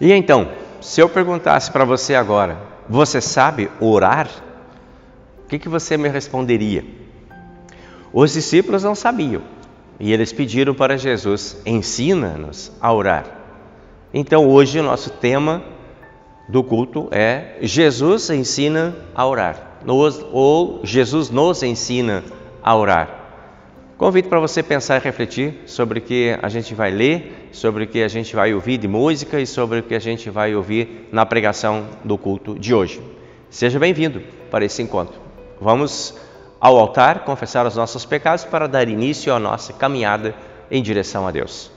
E então, se eu perguntasse para você agora, você sabe orar? O que você me responderia? Os discípulos não sabiam e eles pediram para Jesus: ensina-nos a orar. Então hoje o nosso tema do culto é Jesus ensina a orar, ou Jesus nos ensina a orar. Convido para você pensar e refletir sobre o que a gente vai ler, sobre o que a gente vai ouvir de música e sobre o que a gente vai ouvir na pregação do culto de hoje. Seja bem-vindo para esse encontro. Vamos ao altar confessar os nossos pecados para dar início à nossa caminhada em direção a Deus.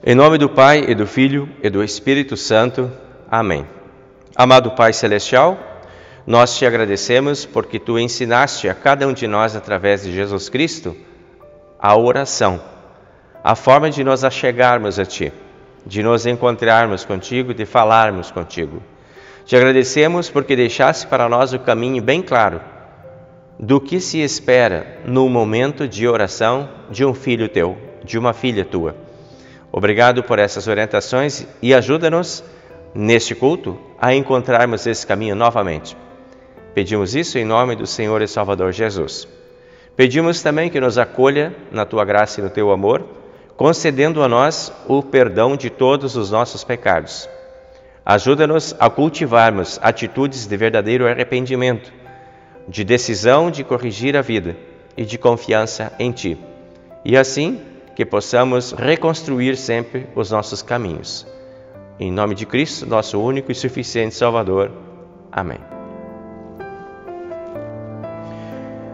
Em nome do Pai, e do Filho, e do Espírito Santo. Amém. Amado Pai Celestial, nós te agradecemos porque Tu ensinaste a cada um de nós, através de Jesus Cristo, a oração, a forma de nos achegarmos a Ti, de nos encontrarmos contigo, de falarmos contigo. Te agradecemos porque deixaste para nós o caminho bem claro do que se espera no momento de oração de um filho Teu, de uma filha Tua. Obrigado por essas orientações e ajuda-nos, neste culto, a encontrarmos esse caminho novamente. Pedimos isso em nome do Senhor e Salvador Jesus. Pedimos também que nos acolha na Tua graça e no Teu amor, concedendo a nós o perdão de todos os nossos pecados. Ajuda-nos a cultivarmos atitudes de verdadeiro arrependimento, de decisão de corrigir a vida e de confiança em Ti. E assim, que possamos reconstruir sempre os nossos caminhos. Em nome de Cristo, nosso único e suficiente Salvador. Amém.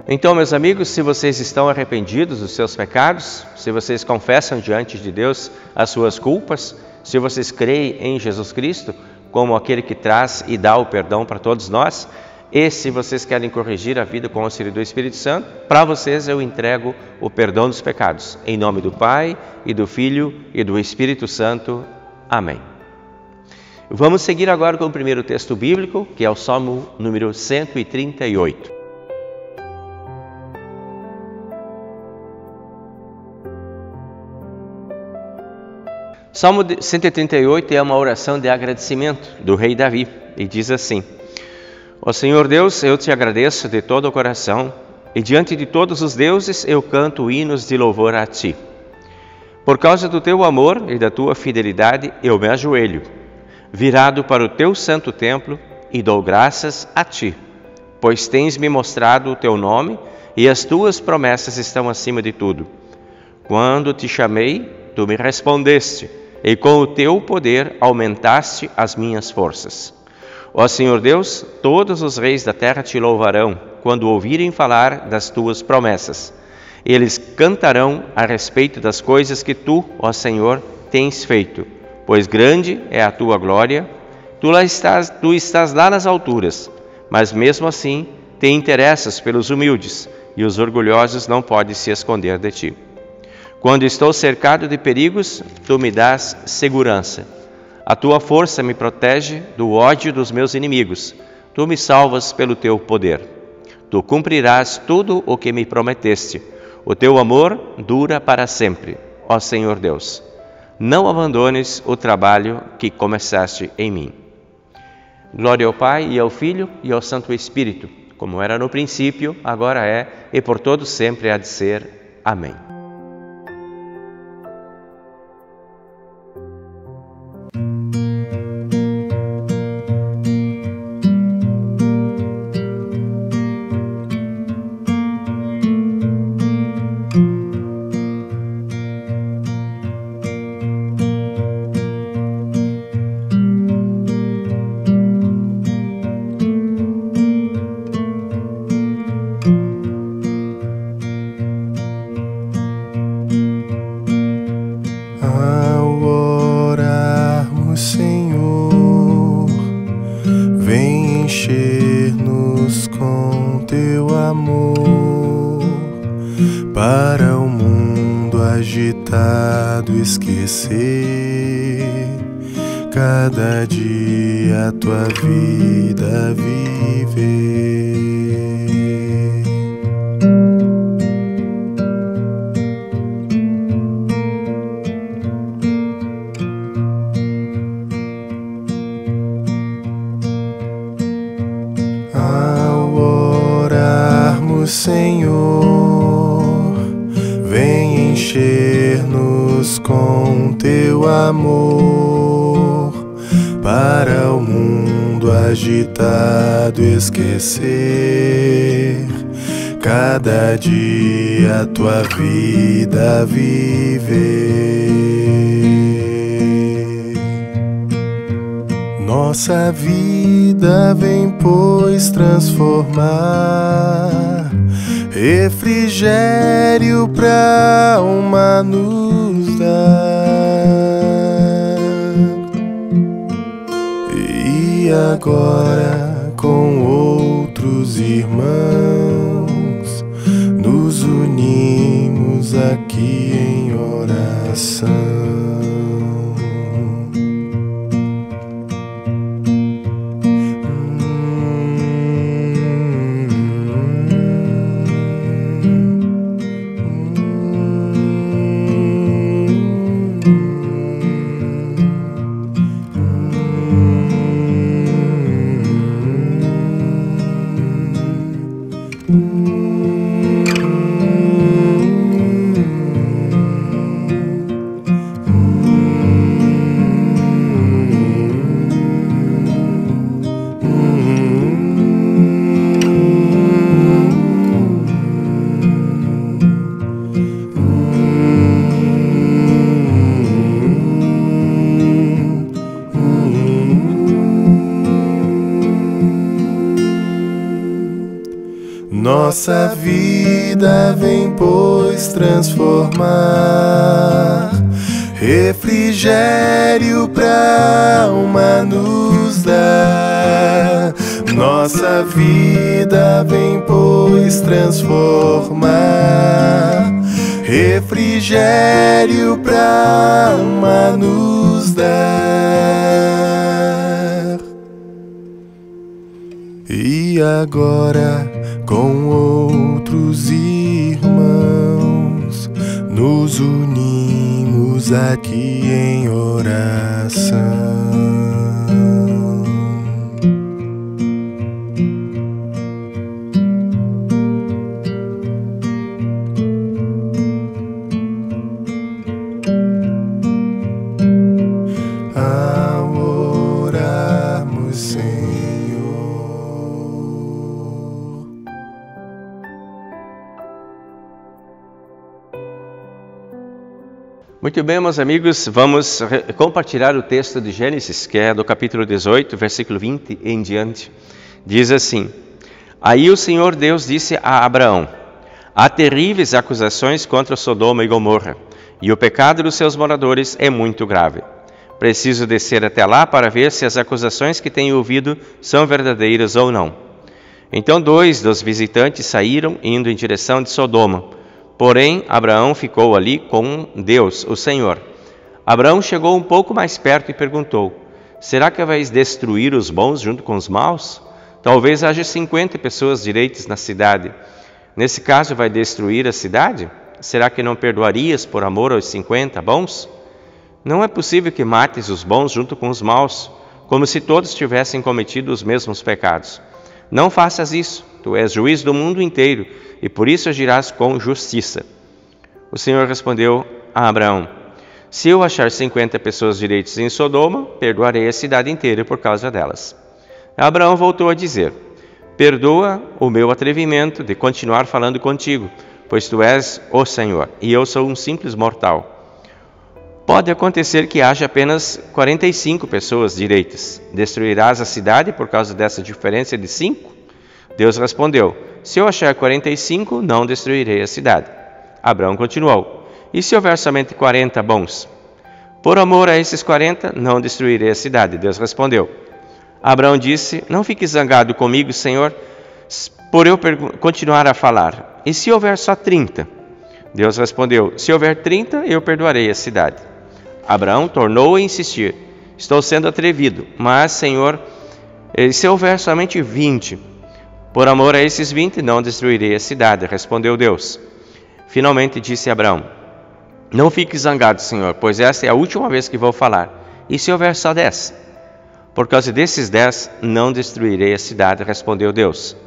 Então, meus amigos, se vocês estão arrependidos dos seus pecados, se vocês confessam diante de Deus as suas culpas, se vocês creem em Jesus Cristo como aquele que traz e dá o perdão para todos nós, e se vocês querem corrigir a vida com o auxílio do Espírito Santo, para vocês eu entrego o perdão dos pecados. Em nome do Pai, e do Filho, e do Espírito Santo. Amém. Vamos seguir agora com o primeiro texto bíblico, que é o Salmo número 138. Salmo 138 é uma oração de agradecimento do rei Davi, e diz assim: Ó Senhor Deus, eu te agradeço de todo o coração, e diante de todos os deuses eu canto hinos de louvor a Ti. Por causa do Teu amor e da Tua fidelidade, eu me ajoelho, virado para o Teu santo templo, e dou graças a Ti, pois tens-me mostrado o Teu nome, e as Tuas promessas estão acima de tudo. Quando te chamei, Tu me respondeste, e com o Teu poder aumentaste as minhas forças. Ó Senhor Deus, todos os reis da terra Te louvarão, quando ouvirem falar das Tuas promessas. Eles cantarão a respeito das coisas que Tu, ó Senhor, tens feito, pois grande é a Tua glória. Tu estás lá nas alturas, mas mesmo assim Te interessas pelos humildes, e os orgulhosos não podem se esconder de Ti. Quando estou cercado de perigos, Tu me dás segurança. A Tua força me protege do ódio dos meus inimigos. Tu me salvas pelo Teu poder. Tu cumprirás tudo o que me prometeste. O Teu amor dura para sempre, ó Senhor Deus. Não abandones o trabalho que começaste em mim. Glória ao Pai, e ao Filho, e ao Santo Espírito, como era no princípio, agora é, e por todos sempre há de ser. Amém. Para o mundo agitado esquecer, cada dia a Tua vida viver. amor, para o mundo agitado esquecer, cada dia tua vida viver. Nossa vida vem, pois, transformar, refrigério pra alma nos dar. E agora, com outros irmãos, nos unimos aqui em oração. Nossa vida vem, pois, transformar, refrigério pra alma nos dar. Nossa vida vem, pois, transformar, refrigério pra alma nos dar. E agora, com outros irmãos, nos unimos aqui em oração. Ao orarmos, Senhor. Muito bem, meus amigos, vamos compartilhar o texto de Gênesis, que é do capítulo 18, versículo 20 em diante. Diz assim: Aí o Senhor Deus disse a Abraão: Há terríveis acusações contra Sodoma e Gomorra, e o pecado dos seus moradores é muito grave. Preciso descer até lá para ver se as acusações que tenho ouvido são verdadeiras ou não. Então 2 dos visitantes saíram indo em direção de Sodoma. Porém, Abraão ficou ali com Deus, o Senhor. Abraão chegou um pouco mais perto e perguntou: Será que vais destruir os bons junto com os maus? Talvez haja 50 pessoas direitas na cidade. Nesse caso, vai destruir a cidade? Será que não perdoarias por amor aos 50 bons? Não é possível que mates os bons junto com os maus, como se todos tivessem cometido os mesmos pecados. Não faças isso, tu és juiz do mundo inteiro, e por isso agirás com justiça. O Senhor respondeu a Abraão: Se eu achar 50 pessoas direitas em Sodoma, perdoarei a cidade inteira por causa delas. Abraão voltou a dizer: Perdoa o meu atrevimento de continuar falando contigo, pois tu és o Senhor, e eu sou um simples mortal. Pode acontecer que haja apenas 45 pessoas direitas. Destruirás a cidade por causa dessa diferença de 5? Deus respondeu: Se eu achar 45, não destruirei a cidade. Abraão continuou: E se houver somente 40 bons? Por amor a esses 40, não destruirei a cidade. Deus respondeu. Abraão disse: Não fique zangado comigo, Senhor, por eu continuar a falar. E se houver só 30? Deus respondeu: Se houver 30, eu perdoarei a cidade. Abraão tornou a insistir: Estou sendo atrevido, mas, Senhor, se houver somente 20? Por amor a esses 20, não destruirei a cidade, respondeu Deus. Finalmente disse Abraão: Não fique zangado, Senhor, pois esta é a última vez que vou falar. E se houver só 10? Por causa desses 10, não destruirei a cidade, respondeu Deus.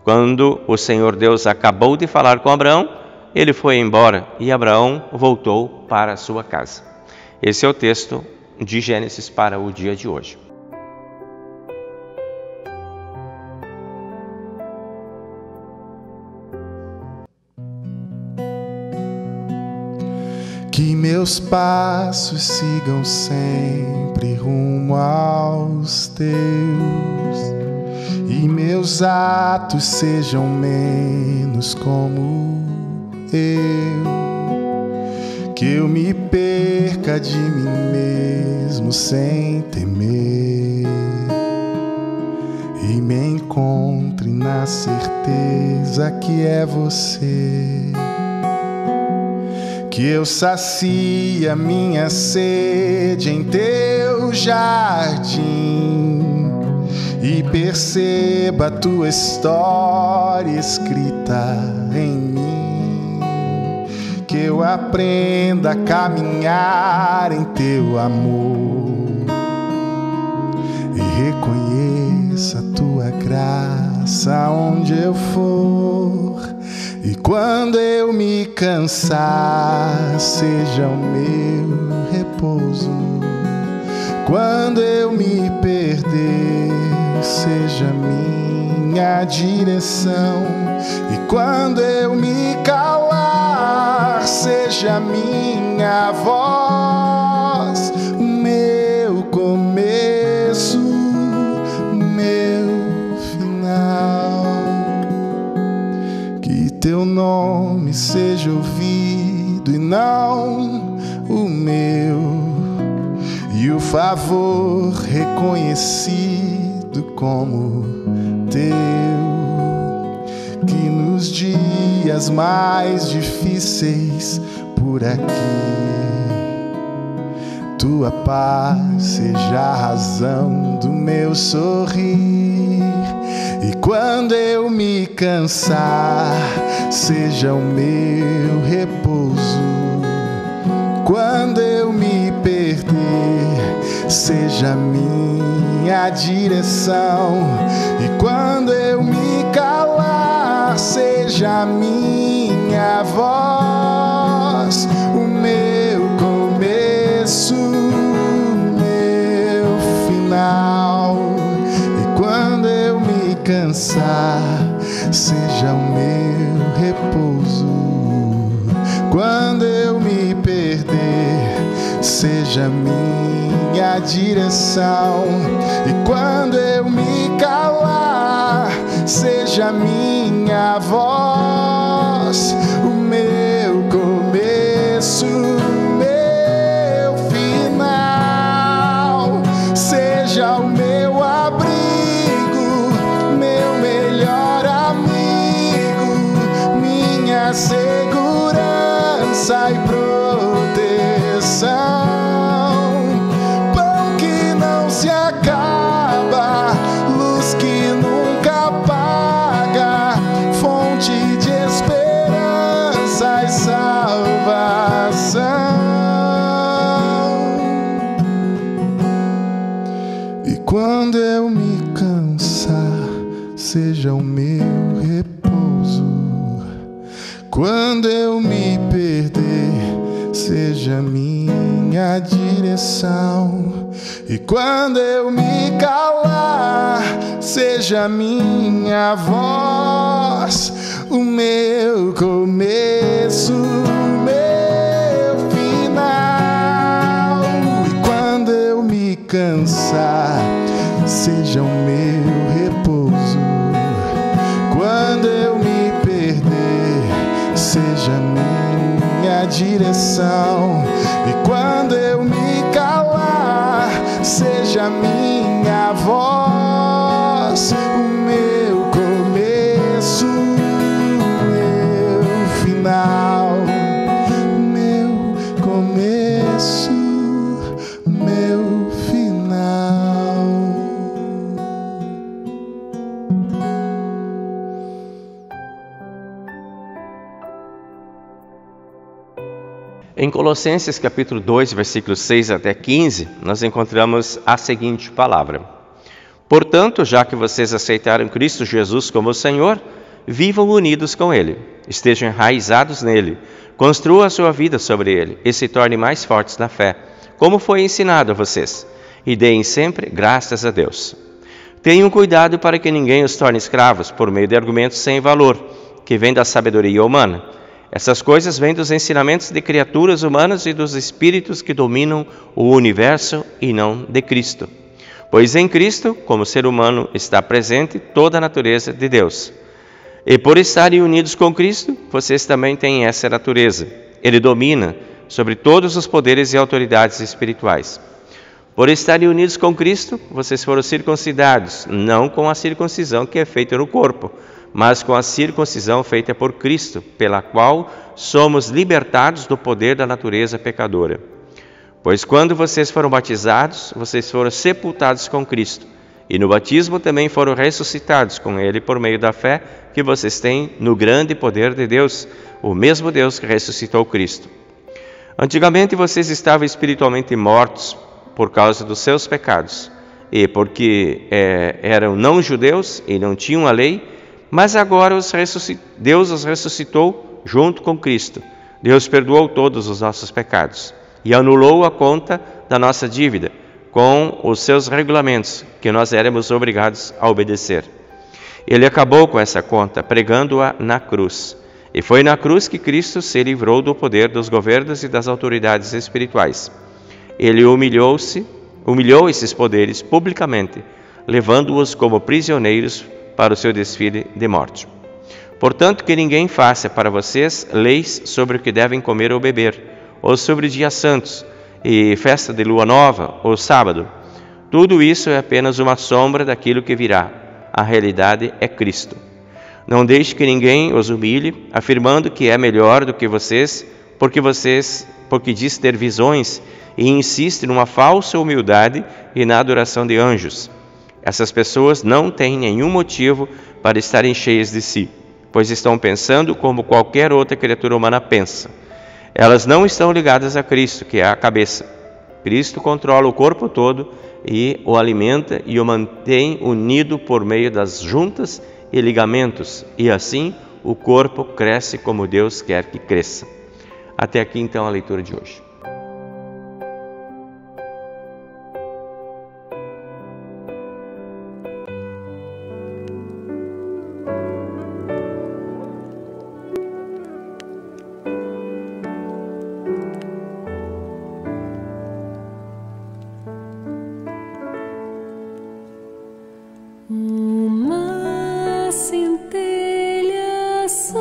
Quando o Senhor Deus acabou de falar com Abraão, ele foi embora e Abraão voltou para a sua casa. Esse é o texto de Gênesis para o dia de hoje. Que meus passos sigam sempre rumo aos teus, e meus atos sejam menos como eu. Que eu me perca de mim mesmo sem temer, e me encontre na certeza que é você. Que eu sacie a minha sede em teu jardim e perceba a tua história escrita em mim. Que eu aprenda a caminhar em teu amor e reconheça a tua graça onde eu for. E quando eu me cansar, seja o meu repouso. Quando eu me perder, seja minha direção. E quando eu me calar, seja minha voz, o meu começo, o meu final. Que teu nome seja ouvido e não o meu, e o favor reconhecido como teu. Que nos dias mais difíceis por aqui, tua paz seja a razão do meu sorrir. E quando eu me cansar, seja o meu repouso. Quando eu me perder, seja minha direção. E quando eu me calar, seja minha voz, o meu começo, o meu final. E quando eu me cansar, seja o meu repouso. Quando eu me perder, seja minha direção. E quando eu me calar, seja minha voz, o meu começo, o meu final. Seja o meu abrigo, meu melhor amigo, minha segurança e proteção. Pão que não se acaba, luz que nunca apaga, fonte de esperança e salvação. E quando eu me cansar, seja o meu repouso. Quando eu me perder, seja minha direção. E quando eu me calar, seja minha voz, o meu começo, o meu final. E quando eu me cansar, seja o meu repouso. Quando eu me perder, seja minha direção. E quando eu me calar, seja minha voz, o meu começo, o meu final. O meu começo, o meu final. Em Colossenses capítulo 2, versículos 6 até 15, nós encontramos a seguinte palavra: Portanto, já que vocês aceitaram Cristo Jesus como Senhor, vivam unidos com Ele, estejam enraizados nele, construam a sua vida sobre Ele e se tornem mais fortes na fé, como foi ensinado a vocês, e deem sempre graças a Deus. Tenham cuidado para que ninguém os torne escravos por meio de argumentos sem valor, que vêm da sabedoria humana. Essas coisas vêm dos ensinamentos de criaturas humanas e dos espíritos que dominam o universo e não de Cristo. Pois em Cristo, como ser humano, está presente toda a natureza de Deus. E por estarem unidos com Cristo, vocês também têm essa natureza. Ele domina sobre todos os poderes e autoridades espirituais. Por estarem unidos com Cristo, vocês foram circuncidados, não com a circuncisão que é feita no corpo, mas com a circuncisão feita por Cristo, pela qual somos libertados do poder da natureza pecadora. Pois quando vocês foram batizados, vocês foram sepultados com Cristo, e no batismo também foram ressuscitados com Ele por meio da fé que vocês têm no grande poder de Deus, o mesmo Deus que ressuscitou Cristo. Antigamente vocês estavam espiritualmente mortos por causa dos seus pecados, e porque eram não-judeus e não tinham a lei, mas agora Deus os ressuscitou junto com Cristo. Deus perdoou todos os nossos pecados e anulou a conta da nossa dívida com os seus regulamentos, que nós éramos obrigados a obedecer. Ele acabou com essa conta, pregando-a na cruz. E foi na cruz que Cristo se livrou do poder dos governos e das autoridades espirituais. Ele humilhou esses poderes publicamente, levando-os como prisioneiros para o seu desfile de morte. Portanto, que ninguém faça para vocês leis sobre o que devem comer ou beber, ou sobre dias santos, e festa de lua nova, ou sábado. Tudo isso é apenas uma sombra daquilo que virá. A realidade é Cristo. Não deixe que ninguém os humilhe, afirmando que é melhor do que vocês, porque diz ter visões e insiste numa falsa humildade e na adoração de anjos. Essas pessoas não têm nenhum motivo para estarem cheias de si, pois estão pensando como qualquer outra criatura humana pensa. Elas não estão ligadas a Cristo, que é a cabeça. Cristo controla o corpo todo e o alimenta e o mantém unido por meio das juntas e ligamentos, e assim o corpo cresce como Deus quer que cresça. Até aqui então a leitura de hoje. Uma centelha só,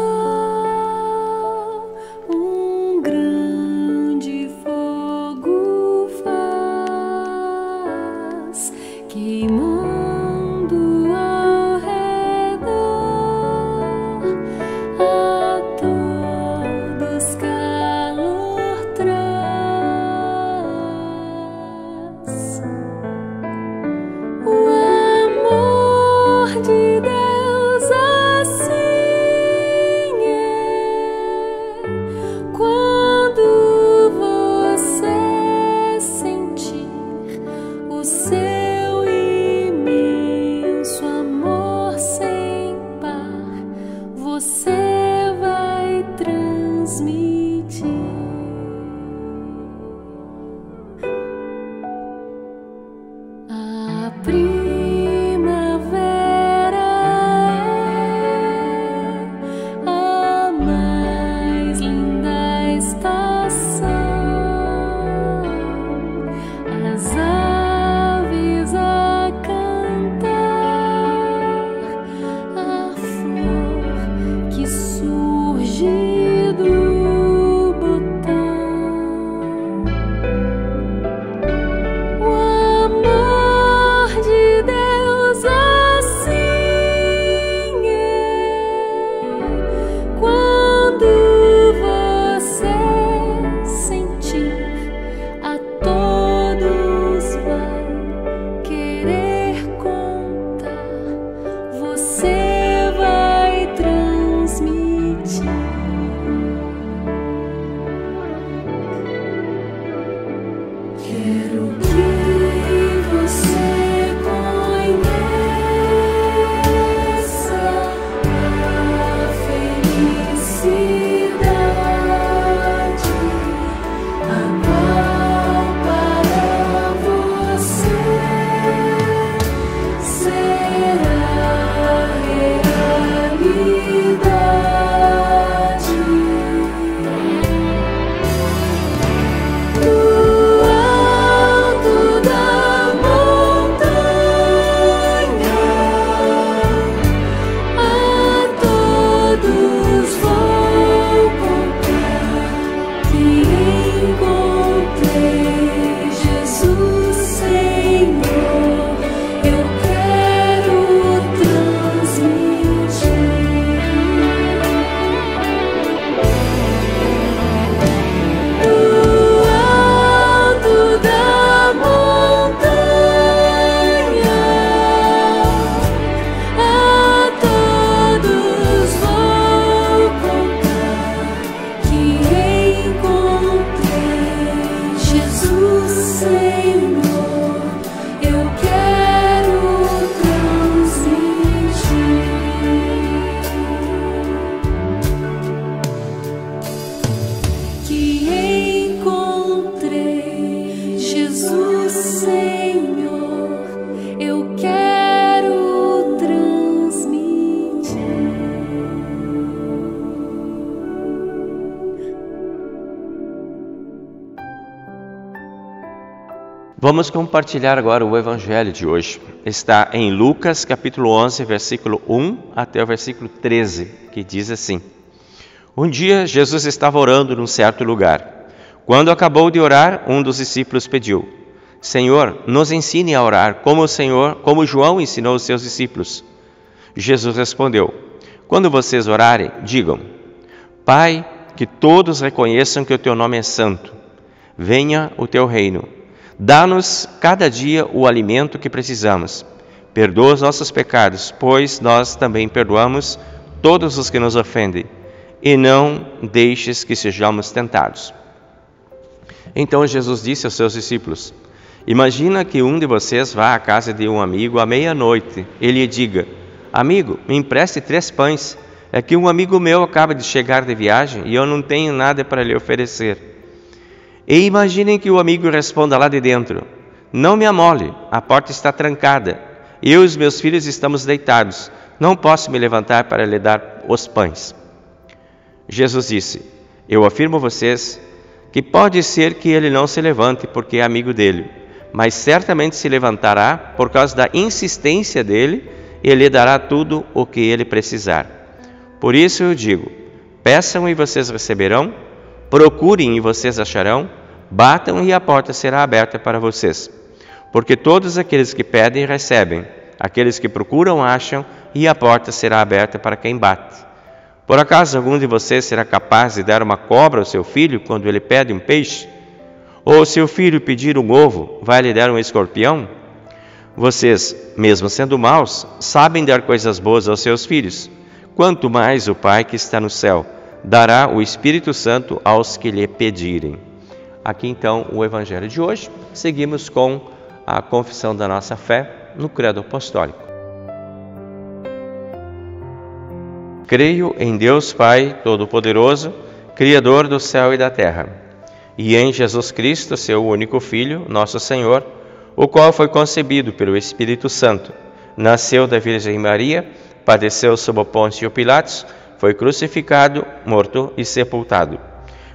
um grande fogo faz, queimando ao redor, a todos calor traz. De Deus assim é, quando você sentir o seu imenso amor sem par, você vai transmitir. A as aves Vamos compartilhar agora o Evangelho de hoje. Está em Lucas, capítulo 11, versículo 1 até o versículo 13, que diz assim: Um dia Jesus estava orando num certo lugar. Quando acabou de orar, um dos discípulos pediu: Senhor, nos ensine a orar, como João ensinou os seus discípulos. Jesus respondeu: Quando vocês orarem, digam: Pai, que todos reconheçam que o teu nome é santo. Venha o teu reino. Dá-nos cada dia o alimento que precisamos. Perdoa os nossos pecados, pois nós também perdoamos todos os que nos ofendem. E não deixes que sejamos tentados. Então Jesus disse aos seus discípulos: Imagina que um de vocês vá à casa de um amigo à meia-noite. Ele lhe diga: Amigo, me empreste 3 pães. É que um amigo meu acaba de chegar de viagem e eu não tenho nada para lhe oferecer. E imaginem que o amigo responda lá de dentro: Não me amole, a porta está trancada. Eu e os meus filhos estamos deitados. Não posso me levantar para lhe dar os pães. Jesus disse: Eu afirmo a vocês que pode ser que ele não se levante porque é amigo dele, mas certamente se levantará por causa da insistência dele e lhe dará tudo o que ele precisar. Por isso eu digo: peçam e vocês receberão, procurem e vocês acharão, batam e a porta será aberta para vocês. Porque todos aqueles que pedem recebem, aqueles que procuram acham e a porta será aberta para quem bate. Por acaso algum de vocês será capaz de dar uma cobra ao seu filho quando ele pede um peixe? Ou se o filho pedir um ovo, vai lhe dar um escorpião? Vocês, mesmo sendo maus, sabem dar coisas boas aos seus filhos. Quanto mais o Pai que está no céu dará o Espírito Santo aos que lhe pedirem. Aqui então o Evangelho de hoje. Seguimos com a confissão da nossa fé no Credo Apostólico. Creio em Deus Pai Todo-Poderoso, Criador do céu e da terra, e em Jesus Cristo, seu único Filho, nosso Senhor, o qual foi concebido pelo Espírito Santo, nasceu da Virgem Maria, padeceu sob Pôncio Pilatos, foi crucificado, morto e sepultado.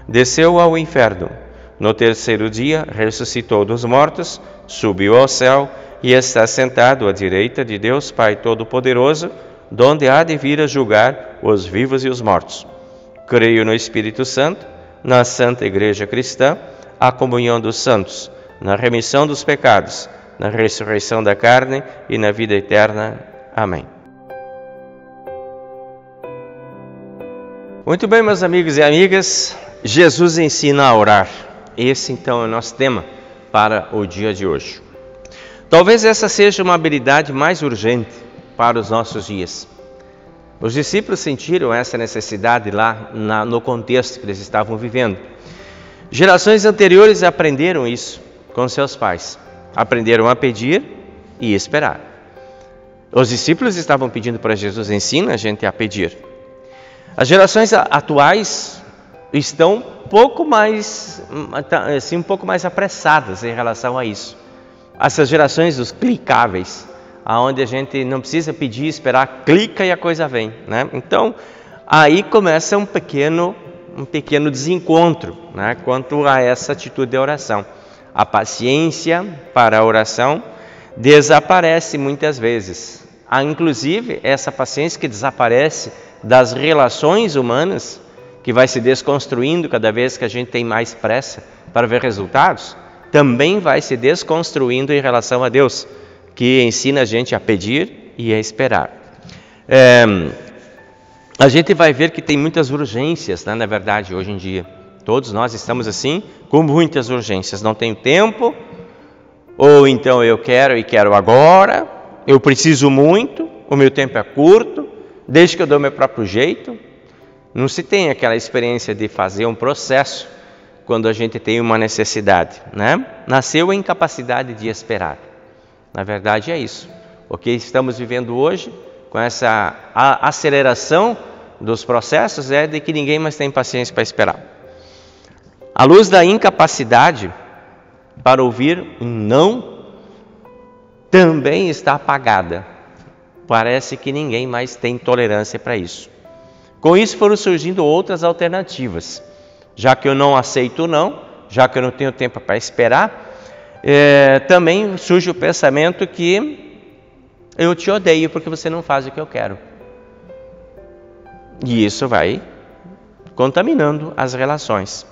Desceu ao inferno. No terceiro dia ressuscitou dos mortos, subiu ao céu e está sentado à direita de Deus Pai Todo-Poderoso, donde há de vir a julgar os vivos e os mortos. Creio no Espírito Santo, na Santa Igreja Cristã, a comunhão dos santos, na remissão dos pecados, na ressurreição da carne e na vida eterna. Amém. Muito bem, meus amigos e amigas, Jesus ensina a orar. Esse então é o nosso tema para o dia de hoje. Talvez essa seja uma habilidade mais urgente para os nossos dias. Os discípulos sentiram essa necessidade lá no contexto que eles estavam vivendo. Gerações anteriores aprenderam isso com seus pais. Aprenderam a pedir e esperar. Os discípulos estavam pedindo para Jesus: ensina a gente a pedir. As gerações atuais estão um pouco mais apressadas em relação a isso. Essas gerações dos clicáveis, onde a gente não precisa pedir, esperar, clica e a coisa vem, né? Então, aí começa um pequeno desencontro, né, quanto a essa atitude de oração. A paciência para a oração desaparece muitas vezes. Há, inclusive, essa paciência que desaparece das relações humanas, que vai se desconstruindo cada vez que a gente tem mais pressa para ver resultados, também vai se desconstruindo em relação a Deus, que ensina a gente a pedir e a esperar. A gente vai ver que tem muitas urgências, né, na verdade, hoje em dia. Todos nós estamos assim, com muitas urgências. Não tenho tempo, ou então eu quero e quero agora, eu preciso muito, o meu tempo é curto, desde que eu dou meu próprio jeito. Não se tem aquela experiência de fazer um processo quando a gente tem uma necessidade, né? Nasceu a incapacidade de esperar. Na verdade é isso. O que estamos vivendo hoje, com essa aceleração dos processos, é de que ninguém mais tem paciência para esperar. A luz da incapacidade para ouvir um não também está apagada. Parece que ninguém mais tem tolerância para isso. Com isso foram surgindo outras alternativas. Já que eu não aceito o não, já que eu não tenho tempo para esperar, também surge o pensamento que eu te odeio porque você não faz o que eu quero. E isso vai contaminando as relações.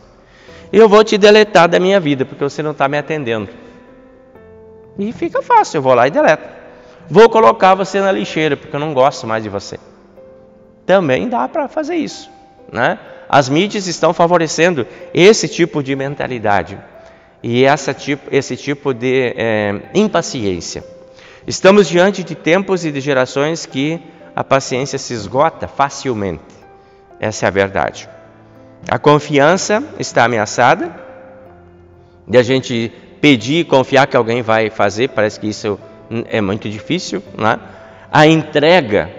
Eu vou te deletar da minha vida porque você não está me atendendo. E fica fácil, eu vou lá e deleto. Vou colocar você na lixeira porque eu não gosto mais de você. Também dá para fazer isso, né? As mídias estão favorecendo esse tipo de mentalidade e esse tipo de impaciência. Estamos diante de tempos e de gerações que a paciência se esgota facilmente. Essa é a verdade. A confiança está ameaçada, de a gente pedir e confiar que alguém vai fazer, parece que isso é muito difícil, né? A entrega,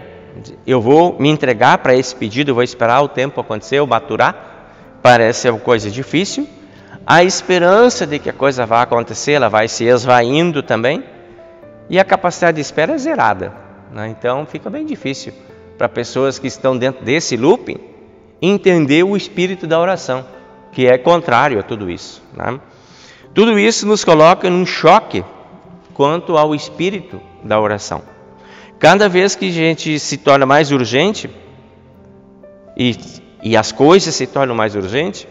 eu vou me entregar para esse pedido, eu vou esperar o tempo acontecer, eu maturar, parece uma coisa difícil. A esperança de que a coisa vai acontecer, ela vai se esvaindo também, e a capacidade de espera é zerada, né? Então fica bem difícil para pessoas que estão dentro desse looping entender o espírito da oração, que é contrário a tudo isso, né? Tudo isso nos coloca num choque quanto ao espírito da oração. Cada vez que a gente se torna mais urgente e as coisas se tornam mais urgentes,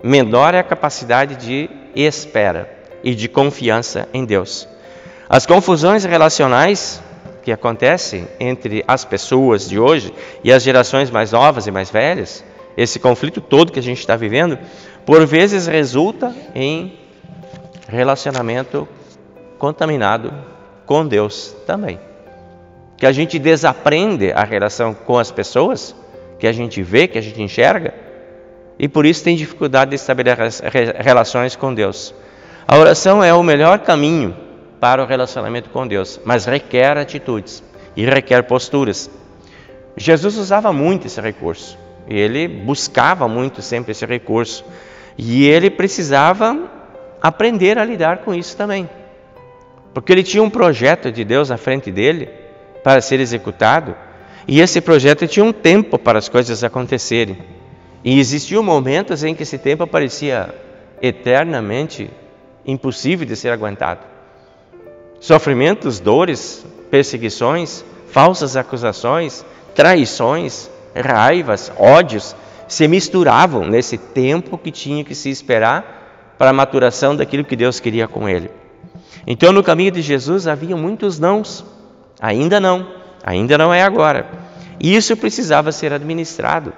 menor é a capacidade de espera e de confiança em Deus. As confusões relacionais que acontecem entre as pessoas de hoje e as gerações mais novas e mais velhas, esse conflito todo que a gente está vivendo, por vezes resulta em relacionamento contaminado com Deus também. Que a gente desaprende a relação com as pessoas, que a gente vê, que a gente enxerga, e por isso tem dificuldade de estabelecer relações com Deus. A oração é o melhor caminho para o relacionamento com Deus, mas requer atitudes e requer posturas. Jesus usava muito esse recurso, ele buscava muito sempre esse recurso, e ele precisava aprender a lidar com isso também, porque ele tinha um projeto de Deus à frente dele para ser executado, e esse projeto tinha um tempo para as coisas acontecerem, e existiam momentos em que esse tempo parecia eternamente impossível de ser aguentado. Sofrimentos, dores, perseguições, falsas acusações, traições, raivas, ódios se misturavam nesse tempo que tinha que se esperar para a maturação daquilo que Deus queria com ele. Então, no caminho de Jesus havia muitos nãos. Ainda não é agora. E isso precisava ser administrado.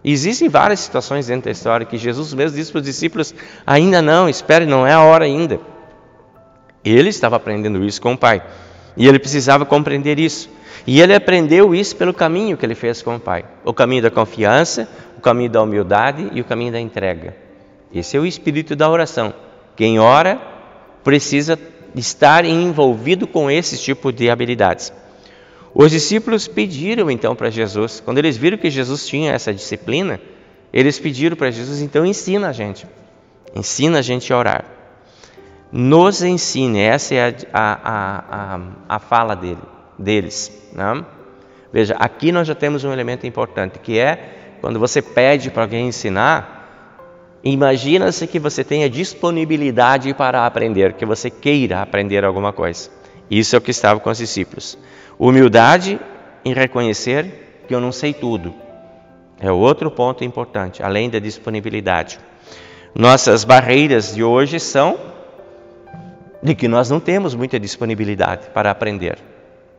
Existem várias situações dentro da história que Jesus mesmo disse para os discípulos: ainda não, espere, não é a hora ainda. Ele estava aprendendo isso com o Pai, e ele precisava compreender isso. E ele aprendeu isso pelo caminho que ele fez com o Pai. O caminho da confiança, o caminho da humildade e o caminho da entrega. Esse é o espírito da oração. Quem ora precisa estar envolvido com esse tipo de habilidades. Os discípulos pediram então para Jesus, quando eles viram que Jesus tinha essa disciplina, eles pediram para Jesus: então ensina a gente a orar. Nos ensine, essa é a fala deles, né? Veja, aqui nós já temos um elemento importante, que é quando você pede para alguém ensinar, imagina-se que você tenha disponibilidade para aprender, que você queira aprender alguma coisa. Isso é o que estava com os discípulos. Humildade em reconhecer que eu não sei tudo. É outro ponto importante, além da disponibilidade. Nossas barreiras de hoje são de que nós não temos muita disponibilidade para aprender.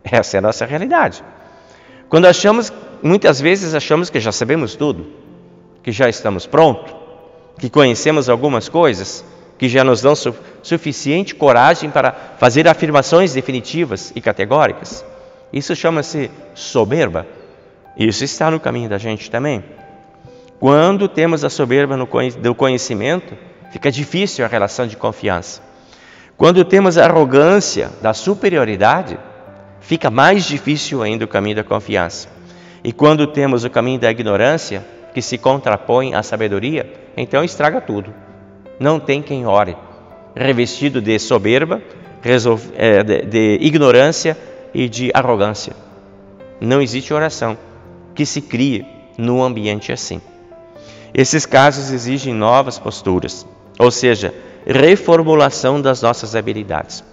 Essa é a nossa realidade. Quando muitas vezes achamos que já sabemos tudo, que já estamos prontos, que conhecemos algumas coisas, que já nos dão suficiente coragem para fazer afirmações definitivas e categóricas. Isso chama-se soberba. Isso está no caminho da gente também. Quando temos a soberba do conhecimento, fica difícil a relação de confiança. Quando temos a arrogância da superioridade, fica mais difícil ainda o caminho da confiança. E quando temos o caminho da ignorância, que se contrapõe à sabedoria, então estraga tudo. Não tem quem ore revestido de soberba, de ignorância e de arrogância. Não existe oração que se crie num ambiente assim. Esses casos exigem novas posturas, ou seja, reformulação das nossas habilidades.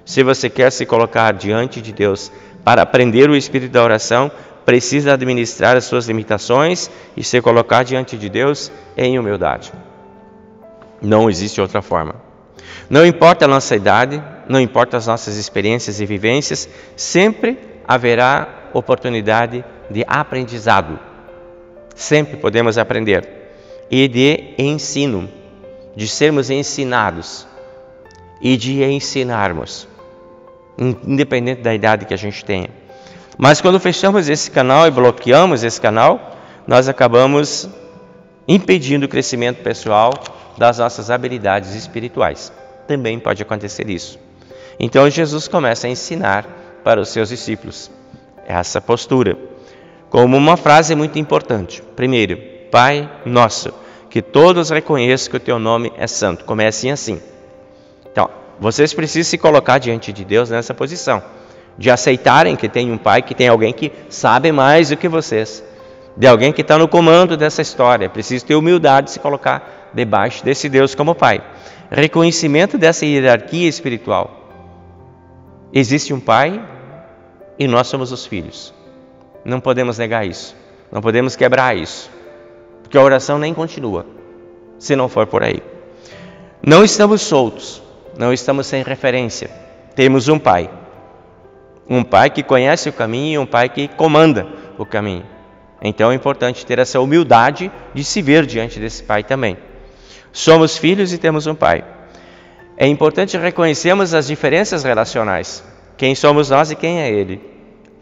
Se você quer se colocar diante de Deus para aprender o espírito da oração, precisa administrar as suas limitações e se colocar diante de Deus em humildade. Não existe outra forma. Não importa a nossa idade, não importa as nossas experiências e vivências, sempre haverá oportunidade de aprendizado. Sempre podemos aprender. E de ensino, de sermos ensinados e de ensinarmos, independente da idade que a gente tenha. Mas quando fechamos esse canal e bloqueamos esse canal, nós acabamos impedindo o crescimento pessoal das nossas habilidades espirituais. Também pode acontecer isso. Então Jesus começa a ensinar para os seus discípulos essa postura, como uma frase muito importante. Primeiro, Pai Nosso, que todos reconheçam que o teu nome é santo. Comecem assim. Então, vocês precisam se colocar diante de Deus nessa posição, de aceitarem que tem um Pai, que tem alguém que sabe mais do que vocês, de alguém que está no comando dessa história. Preciso ter humildade de se colocar debaixo desse Deus como Pai. Reconhecimento dessa hierarquia espiritual. Existe um Pai e nós somos os filhos. Não podemos negar isso. Não podemos quebrar isso. Porque a oração nem continua, se não for por aí. Não estamos soltos. Não estamos sem referência. Temos um Pai. Um Pai que conhece o caminho e um Pai que comanda o caminho. Então é importante ter essa humildade de se ver diante desse Pai também. Somos filhos e temos um Pai. É importante reconhecermos as diferenças relacionais. Quem somos nós e quem é Ele.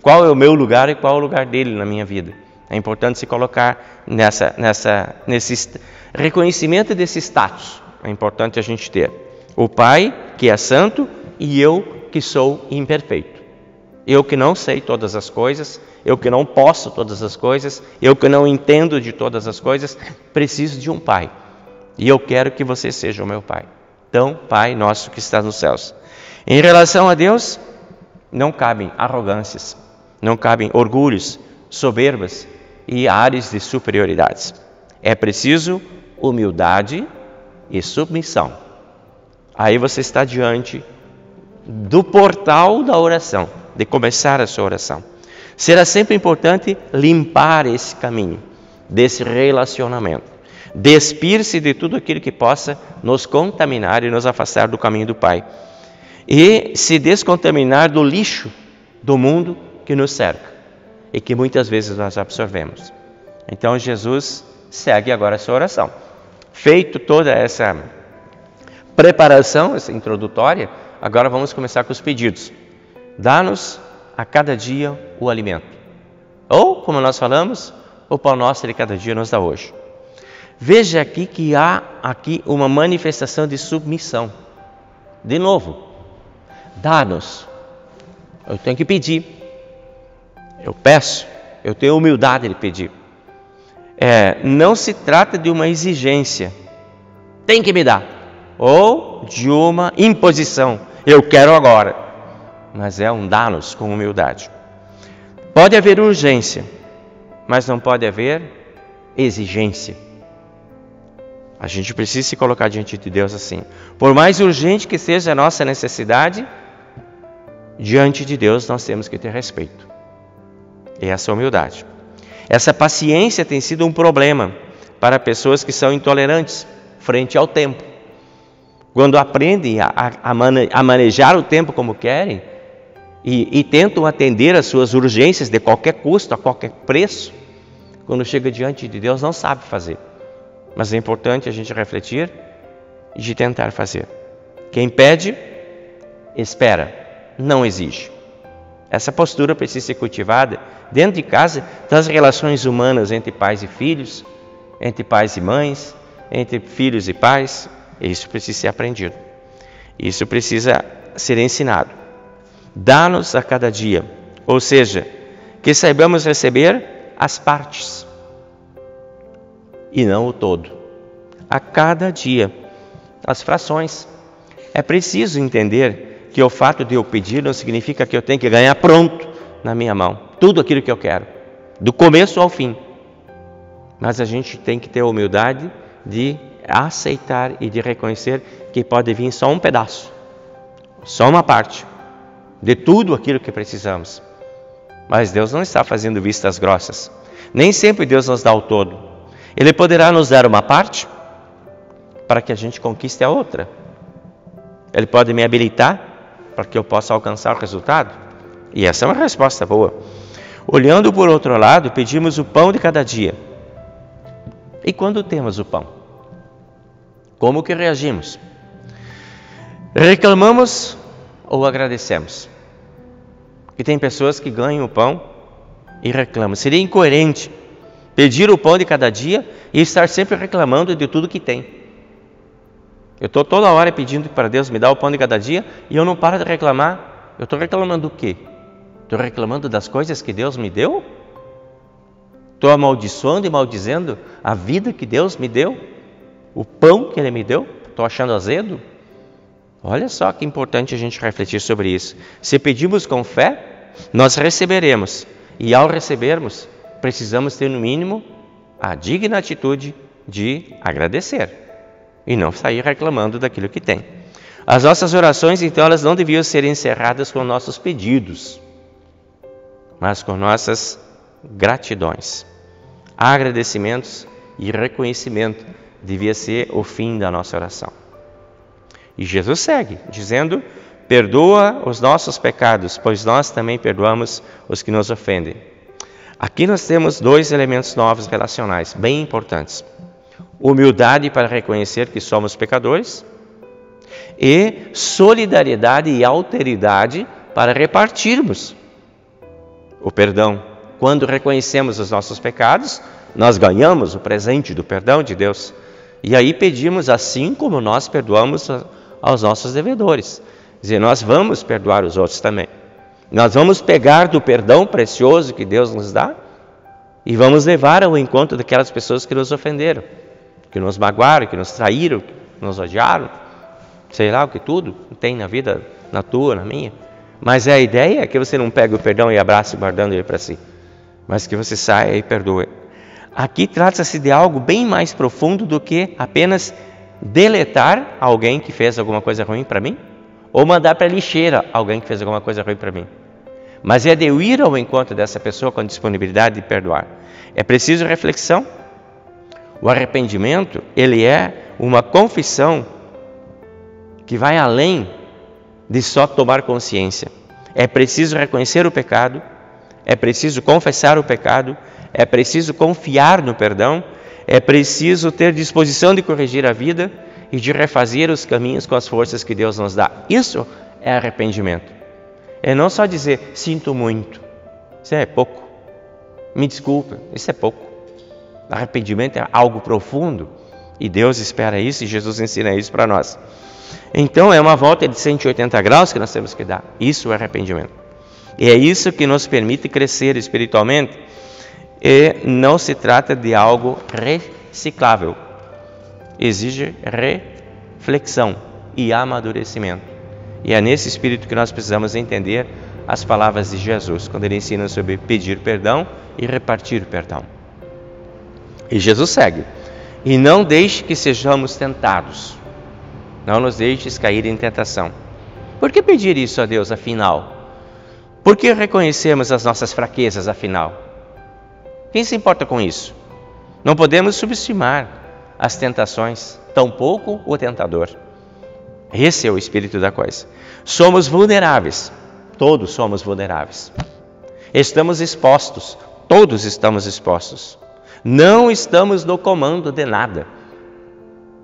Qual é o meu lugar e qual é o lugar dele na minha vida. É importante se colocar nesse reconhecimento desse status. É importante a gente ter. O Pai que é santo e eu que sou imperfeito. Eu que não sei todas as coisas, eu que não posso todas as coisas, eu que não entendo de todas as coisas, preciso de um Pai. E eu quero que você seja o meu Pai. Então, Pai nosso que está nos céus. Em relação a Deus, não cabem arrogâncias, não cabem orgulhos, soberbas e ares de superioridades. É preciso humildade e submissão. Aí você está diante do portal da oração, de começar a sua oração. Será sempre importante limpar esse caminho, desse relacionamento. Despir-se de tudo aquilo que possa nos contaminar e nos afastar do caminho do Pai. E se descontaminar do lixo do mundo que nos cerca e que muitas vezes nós absorvemos. Então Jesus segue agora a sua oração. Feito toda essa preparação, essa introdutória, agora vamos começar com os pedidos. Dá-nos a cada dia o alimento. Ou, como nós falamos, o pão nosso de cada dia nos dá hoje. Veja aqui que há aqui uma manifestação de submissão. De novo, dá-nos. Eu tenho que pedir. Eu peço. Eu tenho humildade de pedir. Não se trata de uma exigência. Tem que me dar. Ou de uma imposição. Eu quero agora. Mas é um dá-nos com humildade. Pode haver urgência, mas não pode haver exigência. A gente precisa se colocar diante de Deus assim. Por mais urgente que seja a nossa necessidade, diante de Deus nós temos que ter respeito. E essa humildade. Essa paciência tem sido um problema para pessoas que são intolerantes frente ao tempo. Quando aprendem a manejar o tempo como querem e tentam atender às suas urgências de qualquer custo, a qualquer preço, quando chega diante de Deus não sabe fazer. Mas é importante a gente refletir e de tentar fazer. Quem pede, espera, não exige. Essa postura precisa ser cultivada dentro de casa, das relações humanas entre pais e filhos, entre pais e mães, entre filhos e pais. Isso precisa ser aprendido. Isso precisa ser ensinado. Dá-nos a cada dia, ou seja, que saibamos receber as partes e não o todo. A cada dia, as frações. É preciso entender que o fato de eu pedir não significa que eu tenho que ganhar pronto na minha mão tudo aquilo que eu quero, do começo ao fim. Mas a gente tem que ter a humildade de aceitar e de reconhecer que pode vir só um pedaço, só uma parte de tudo aquilo que precisamos. Mas Deus não está fazendo vistas grossas. Nem sempre Deus nos dá o todo. Ele poderá nos dar uma parte para que a gente conquiste a outra. Ele pode me habilitar para que eu possa alcançar o resultado. E essa é uma resposta boa. Olhando por outro lado, pedimos o pão de cada dia. E quando temos o pão, como que reagimos? Reclamamos ou agradecemos? Porque tem pessoas que ganham o pão e reclamam. Seria incoerente pedir o pão de cada dia e estar sempre reclamando de tudo que tem. Eu estou toda hora pedindo para Deus me dar o pão de cada dia e eu não paro de reclamar. Eu estou reclamando do quê? Estou reclamando das coisas que Deus me deu? Estou amaldiçoando e maldizendo a vida que Deus me deu? O pão que Ele me deu? Estou achando azedo? Olha só que importante a gente refletir sobre isso. Se pedimos com fé, nós receberemos. E ao recebermos, precisamos ter no mínimo a digna atitude de agradecer. E não sair reclamando daquilo que tem. As nossas orações, então, elas não deviam ser encerradas com nossos pedidos, mas com nossas gratidões. Agradecimentos e reconhecimento devia ser o fim da nossa oração. E Jesus segue, dizendo, perdoa os nossos pecados, pois nós também perdoamos os que nos ofendem. Aqui nós temos dois elementos novos relacionais, bem importantes. Humildade para reconhecer que somos pecadores e solidariedade e alteridade para repartirmos o perdão. Quando reconhecemos os nossos pecados, nós ganhamos o presente do perdão de Deus. E aí pedimos assim como nós perdoamos aos nossos devedores. Quer dizer, nós vamos perdoar os outros também. Nós vamos pegar do perdão precioso que Deus nos dá e vamos levar ao encontro daquelas pessoas que nos ofenderam, que nos magoaram, que nos traíram, que nos odiaram, sei lá o que tudo tem na vida, na tua, na minha. Mas a ideia é que você não pegue o perdão e abrace guardando ele para si, mas que você saia e perdoe. Aqui trata-se de algo bem mais profundo do que apenas deletar alguém que fez alguma coisa ruim para mim, ou mandar para a lixeira alguém que fez alguma coisa ruim para mim. Mas é de eu ir ao encontro dessa pessoa com disponibilidade de perdoar. É preciso reflexão. O arrependimento, ele é uma confissão que vai além de só tomar consciência. É preciso reconhecer o pecado, é preciso confessar o pecado, é preciso confiar no perdão, é preciso ter disposição de corrigir a vida e de refazer os caminhos com as forças que Deus nos dá. Isso é arrependimento. É não só dizer, sinto muito, isso é pouco. Me desculpa, isso é pouco. Arrependimento é algo profundo e Deus espera isso e Jesus ensina isso para nós. Então é uma volta de 180 graus que nós temos que dar. Isso é arrependimento. E é isso que nos permite crescer espiritualmente. E não se trata de algo reciclável. Exige reflexão e amadurecimento. E é nesse espírito que nós precisamos entender as palavras de Jesus, quando Ele ensina sobre pedir perdão e repartir perdão. E Jesus segue. E não deixe que sejamos tentados. Não nos deixes cair em tentação. Por que pedir isso a Deus, afinal? Por que reconhecemos as nossas fraquezas, afinal? Quem se importa com isso? Não podemos subestimar as tentações, tampouco o tentador. Esse é o espírito da coisa. Somos vulneráveis, todos somos vulneráveis. Estamos expostos, todos estamos expostos. Não estamos no comando de nada,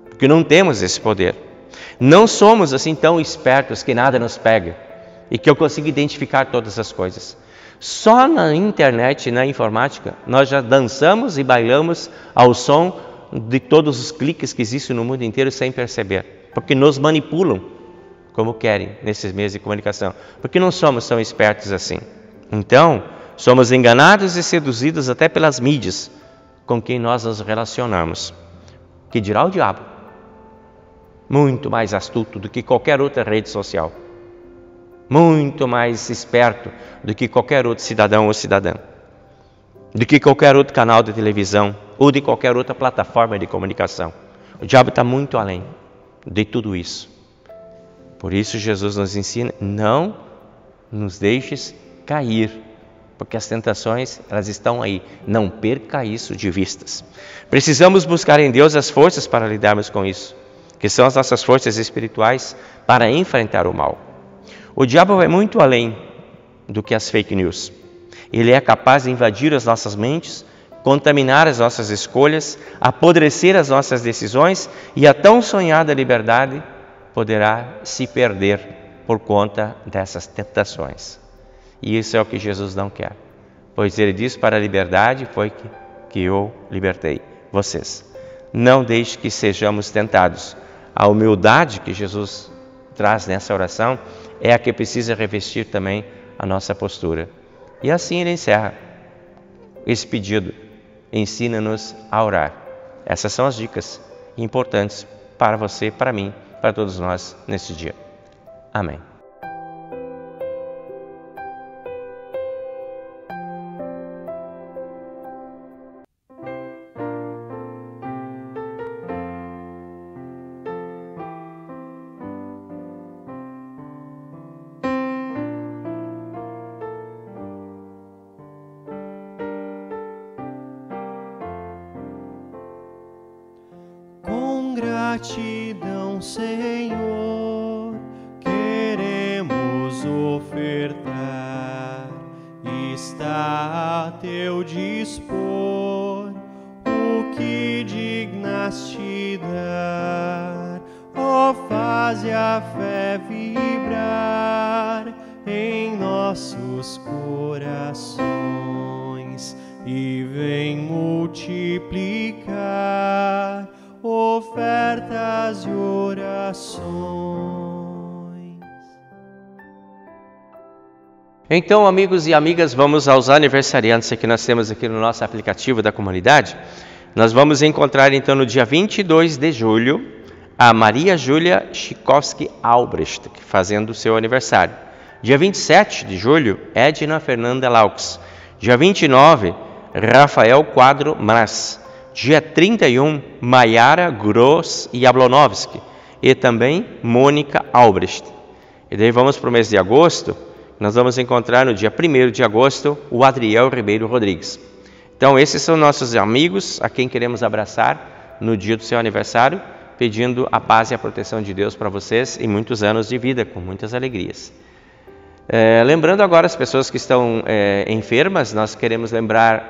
porque não temos esse poder. Não somos assim tão espertos que nada nos pega e que eu consigo identificar todas as coisas. Só na internet, na informática, nós já dançamos e bailamos ao som de todos os cliques que existem no mundo inteiro sem perceber, porque nos manipulam como querem nesses meios de comunicação, porque não somos tão espertos assim. Então, somos enganados e seduzidos até pelas mídias com quem nós nos relacionamos. Que dirá o diabo? Muito mais astuto do que qualquer outra rede social. Muito mais esperto do que qualquer outro cidadão ou cidadã. Do que qualquer outro canal de televisão ou de qualquer outra plataforma de comunicação. O diabo está muito além de tudo isso. Por isso Jesus nos ensina, não nos deixes cair, porque as tentações, elas estão aí. Não perca isso de vistas. Precisamos buscar em Deus as forças para lidarmos com isso, que são as nossas forças espirituais para enfrentar o mal. O diabo vai muito além do que as fake news. Ele é capaz de invadir as nossas mentes, contaminar as nossas escolhas, apodrecer as nossas decisões, e a tão sonhada liberdade poderá se perder por conta dessas tentações. E isso é o que Jesus não quer, pois Ele diz, para a liberdade foi que eu libertei vocês. Não deixe que sejamos tentados. A humildade que Jesus traz nessa oração é a que precisa revestir também a nossa postura. E assim Ele encerra esse pedido: ensina-nos a orar. Essas são as dicas importantes para você, para mim, para todos nós neste dia. Amém. Gratidão, Senhor, queremos ofertar. Está a teu dispor o que dignaste dar. Ó, faze a fé vibrar em nossos corações e vem multiplicar ofertas e orações. Então, amigos e amigas, vamos aos aniversariantes que nós temos aqui no nosso aplicativo da comunidade. Nós vamos encontrar então no dia 22 de julho a Maria Júlia Chikowski Albrecht, fazendo o seu aniversário. Dia 27 de julho, Edna Fernanda Laux. Dia 29, Rafael Quadro Mraz. Dia 31, Maiara Gross Jablonowski e também Mônica Albrecht. E daí vamos para o mês de agosto, nós vamos encontrar no dia 1º de agosto o Adriel Ribeiro Rodrigues. Então esses são nossos amigos a quem queremos abraçar no dia do seu aniversário, pedindo a paz e a proteção de Deus para vocês e muitos anos de vida, com muitas alegrias. Lembrando agora as pessoas que estão enfermas, nós queremos lembrar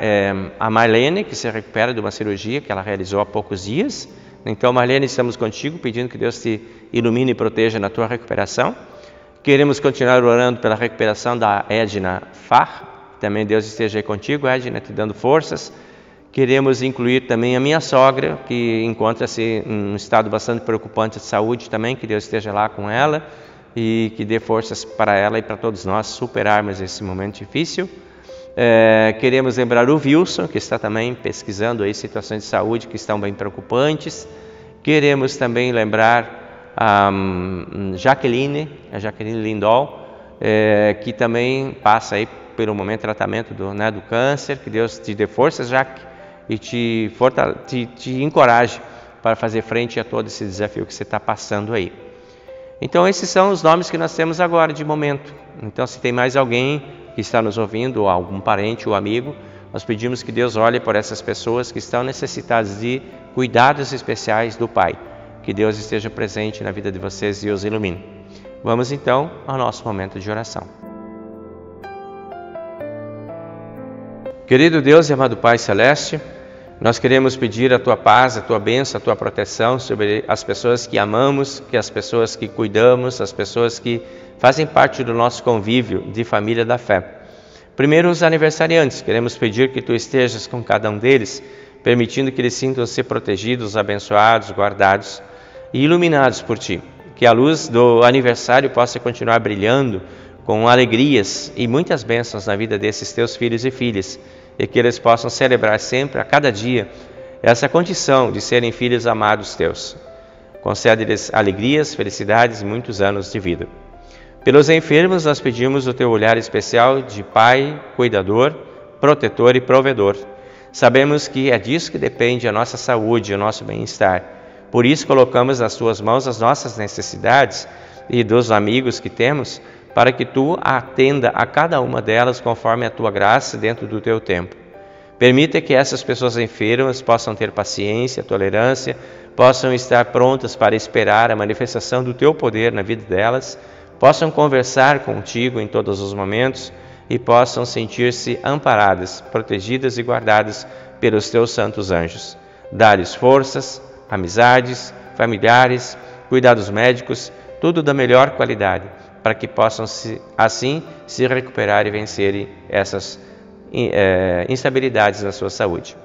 a Marlene, que se recupera de uma cirurgia que ela realizou há poucos dias. Então, Marlene, estamos contigo, pedindo que Deus te ilumine e proteja na tua recuperação. Queremos continuar orando pela recuperação da Edna Farr. Também Deus esteja aí contigo, Edna, te dando forças. Queremos incluir também a minha sogra, que encontra-se em um estado bastante preocupante de saúde também, que Deus esteja lá com ela e que dê forças para ela e para todos nós superarmos esse momento difícil. Queremos lembrar o Wilson, que está também pesquisando aí situações de saúde que estão bem preocupantes. Queremos também lembrar a Jaqueline Lindol, que também passa aí pelo momento de tratamento do câncer. Que Deus te dê forças, Jaque, e te encoraje para fazer frente a todo esse desafio que você está passando aí. Então esses são os nomes que nós temos agora de momento. Então se tem mais alguém que está nos ouvindo, ou algum parente ou amigo, nós pedimos que Deus olhe por essas pessoas que estão necessitadas de cuidados especiais do Pai. Que Deus esteja presente na vida de vocês e os ilumine. Vamos então ao nosso momento de oração. Querido Deus e amado Pai Celeste, nós queremos pedir a Tua paz, a Tua bênção, a Tua proteção sobre as pessoas que amamos, que as pessoas que cuidamos, as pessoas que fazem parte do nosso convívio de família da fé. Primeiro, os aniversariantes. Queremos pedir que Tu estejas com cada um deles, permitindo que eles sintam-se protegidos, abençoados, guardados e iluminados por Ti. Que a luz do aniversário possa continuar brilhando com alegrias e muitas bênçãos na vida desses Teus filhos e filhas, e que eles possam celebrar sempre, a cada dia, essa condição de serem filhos amados Teus. Concede-lhes alegrias, felicidades e muitos anos de vida. Pelos enfermos, nós pedimos o Teu olhar especial de Pai, cuidador, protetor e provedor. Sabemos que é disso que depende a nossa saúde e o nosso bem-estar. Por isso colocamos nas tuas mãos as nossas necessidades e dos amigos que temos, para que tu atenda a cada uma delas conforme a tua graça dentro do teu tempo. Permita que essas pessoas enfermas possam ter paciência, tolerância, possam estar prontas para esperar a manifestação do teu poder na vida delas, possam conversar contigo em todos os momentos e possam sentir-se amparadas, protegidas e guardadas pelos teus santos anjos. Dá-lhes forças, amizades, familiares, cuidados médicos, tudo da melhor qualidade, para que possam assim se recuperar e vencerem essas instabilidades na sua saúde.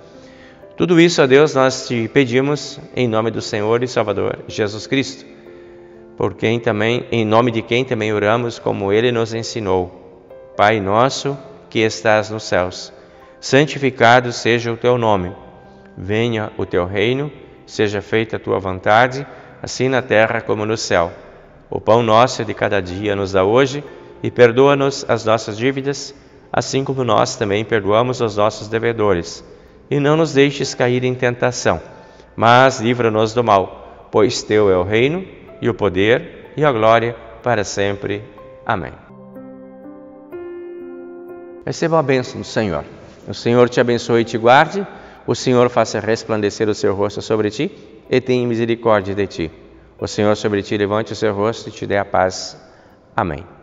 Tudo isso, ó Deus, nós te pedimos em nome do Senhor e Salvador Jesus Cristo, em nome de quem também oramos como Ele nos ensinou. Pai nosso que estás nos céus, santificado seja o teu nome. Venha o teu reino, seja feita a tua vontade, assim na terra como no céu. O pão nosso de cada dia nos dá hoje e perdoa-nos as nossas dívidas, assim como nós também perdoamos aos nossos devedores. E não nos deixes cair em tentação, mas livra-nos do mal, pois teu é o reino, e o poder, e a glória, para sempre. Amém. Receba a bênção do Senhor. O Senhor te abençoe e te guarde, o Senhor faça resplandecer o seu rosto sobre ti, e tenha misericórdia de ti. O Senhor sobre ti levante o seu rosto e te dê a paz. Amém.